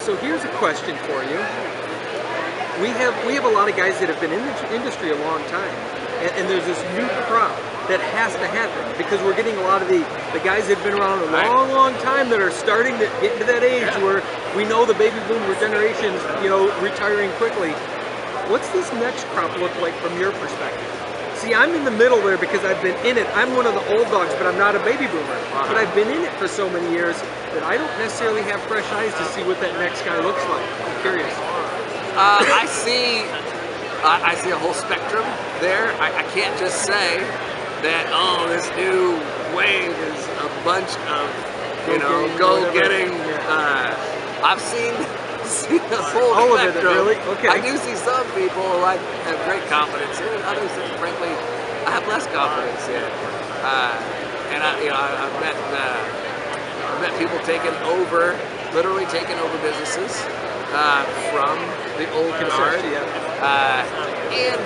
So here's a question for you. We have a lot of guys that have been in the industry a long time, and there's this new crop that has to happen because we're getting a lot of the guys that have been around a long time that are starting to get into that age where we know the baby boomer generation's retiring quickly. What's this next crop look like from your perspective? See, I'm in the middle there because I've been in it. I'm one of the old dogs, but I'm not a baby boomer. But I've been in it for so many years that I don't necessarily have fresh eyes to see what that next guy looks like. I'm curious. I see a whole spectrum there. I can't just say that, oh, this new wave is a bunch of, go-getting. I've seen the whole spectrum. Really? Okay. I do see some people who I have great confidence in, others that frankly I have less confidence in. And I've met people literally taking over businesses from the old guard. And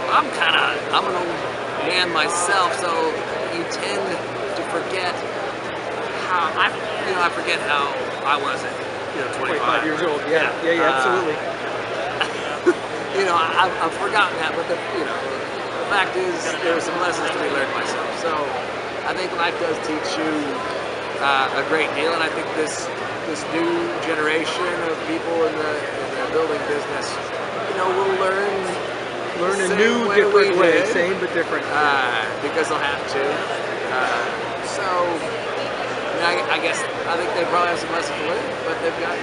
I'm an old man myself, so you tend to forget how I forget how I was at 25 years old. Yeah, absolutely. I've forgotten that, but the fact is there are some lessons to be learned myself. So I think life does teach you a great deal, and I think this new generation of people in the building business, will learn a new, different way, same but different. Because they'll have to. I think they probably have some lessons to learn, but they've got.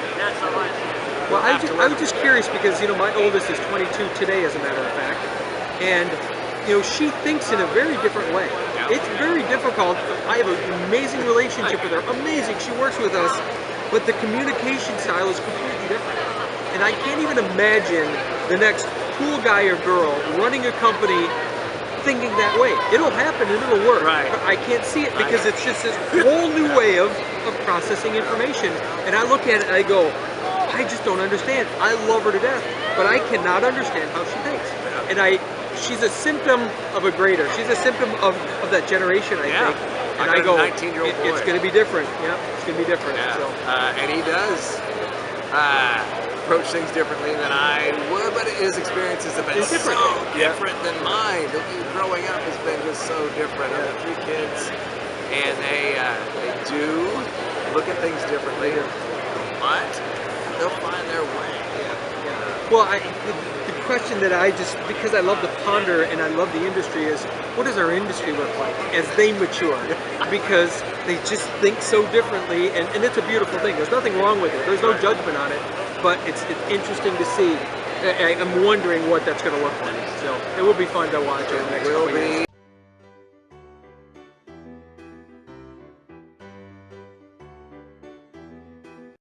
Well, I was just curious because my oldest is 22 today, as a matter of fact, and she thinks in a very different way. It's very difficult. I have an amazing relationship with her. Amazing. She works with us, but the communication style is completely different. And I can't even imagine the next cool guy or girl running a company thinking that way. It'll happen and it'll work. Right. But I can't see it because it's just this whole new way of processing information. And I look at it and I go, I just don't understand. I love her to death, but I cannot understand how she thinks. And she's a symptom of a greater. She's a symptom of that generation, I think. And I go, it's going to be different. Yeah, it's going to be different. Yeah. So. And he does approach things differently than I would, but his experiences have been so different than mine. Growing up has been just so different. I have 3 kids, and they do look at things differently, but they'll find their way. Well, the question that because I love to ponder and I love the industry is, what does our industry look like as they mature? Because they just think so differently, and it's a beautiful thing. There's nothing wrong with it. There's no judgment on it, but it's interesting to see. I'm wondering what that's going to look like. So it will be fun to watch over the next couple years.